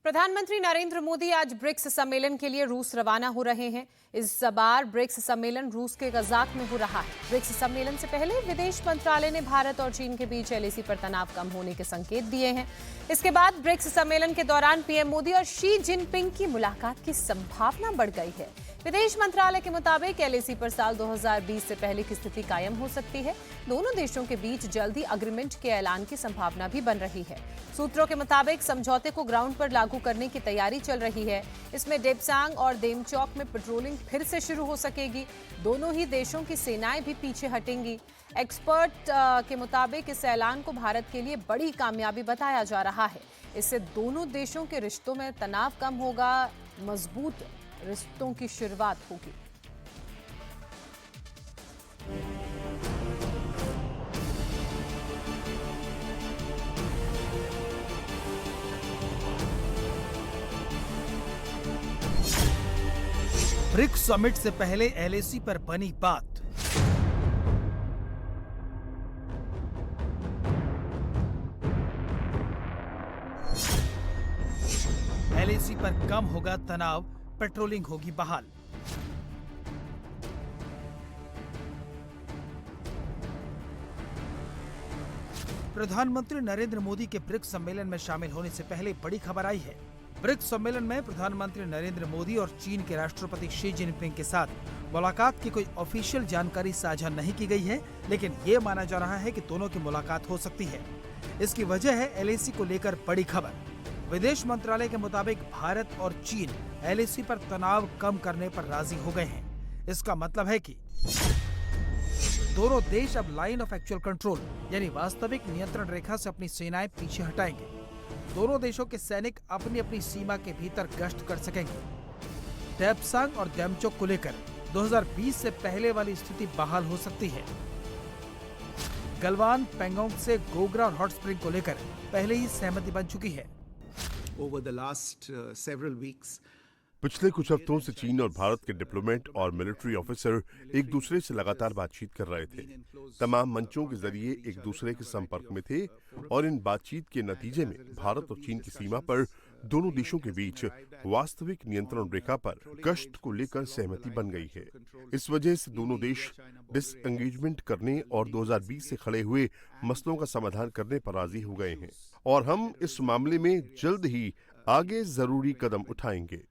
प्रधानमंत्री नरेंद्र मोदी आज ब्रिक्स सम्मेलन के लिए रूस रवाना हो रहे हैं। इस बार ब्रिक्स सम्मेलन रूस के कजाक में हो रहा है। ब्रिक्स सम्मेलन से पहले विदेश मंत्रालय ने भारत और चीन के बीच एलएसी पर तनाव कम होने के संकेत दिए हैं। इसके बाद ब्रिक्स सम्मेलन के दौरान पीएम मोदी और शी जिनपिंग की मुलाकात की संभावना बढ़ गई है। विदेश मंत्रालय के मुताबिक एलएसी पर साल 2020 से पहले की स्थिति कायम हो सकती है। दोनों देशों के बीच जल्दी एग्रीमेंट के ऐलान की संभावना भी बन रही है। सूत्रों के मुताबिक समझौते को ग्राउंड पर लागू करने की तैयारी चल रही है। इसमें डेपसांग और देमचौक में पेट्रोलिंग फिर से शुरू हो सकेगी। दोनों ही देशों की सेनाएं भी पीछे हटेंगी। एक्सपर्ट के मुताबिक इस ऐलान को भारत के लिए बड़ी कामयाबी बताया जा रहा है। इससे दोनों देशों के रिश्तों में तनाव कम होगा, मजबूत रिश्तों की शुरुआत होगी। ब्रिक्स समिट से पहले एलएसी पर बनी बात। एलएसी पर कम होगा तनाव, पेट्रोलिंग होगी बहाल। प्रधानमंत्री नरेंद्र मोदी के ब्रिक्स सम्मेलन में शामिल होने से पहले बड़ी खबर आई है। ब्रिक्स सम्मेलन में प्रधानमंत्री नरेंद्र मोदी और चीन के राष्ट्रपति शी जिनपिंग के साथ मुलाकात की कोई ऑफिशियल जानकारी साझा नहीं की गई है, लेकिन ये माना जा रहा है कि दोनों की मुलाकात हो सकती है। इसकी वजह है एलएसी को लेकर बड़ी खबर। विदेश मंत्रालय के मुताबिक भारत और चीन एलएसी पर तनाव कम करने पर राजी हो गए हैं। इसका मतलब है कि दोनों देश अब लाइन ऑफ एक्चुअल कंट्रोल यानी वास्तविक नियंत्रण रेखा से अपनी सेनाएं पीछे हटाएंगे। दोनों देशों के सैनिक अपनी अपनी सीमा के भीतर गश्त कर सकेंगे। डेपसांग और देमचौक को लेकर 2020 से पहले वाली स्थिति बहाल हो सकती है। गलवान, पेंगोंग से गोगरा और हॉट स्प्रिंग को लेकर पहले ही सहमति बन चुकी है। पिछले कुछ हफ्तों से चीन और भारत के डिप्लोमेट और मिलिट्री ऑफिसर एक दूसरे से लगातार बातचीत कर रहे थे। तमाम मंचों के जरिए एक दूसरे के संपर्क में थे और इन बातचीत के नतीजे में भारत और चीन की सीमा पर दोनों देशों के बीच वास्तविक नियंत्रण रेखा पर गश्त को लेकर सहमति बन गई है। इस वजह से दोनों देश डिसएंगेजमेंट करने और 2020 से खड़े हुए मसलों का समाधान करने पर राजी हो गए हैं और हम इस मामले में जल्द ही आगे जरूरी कदम उठाएंगे।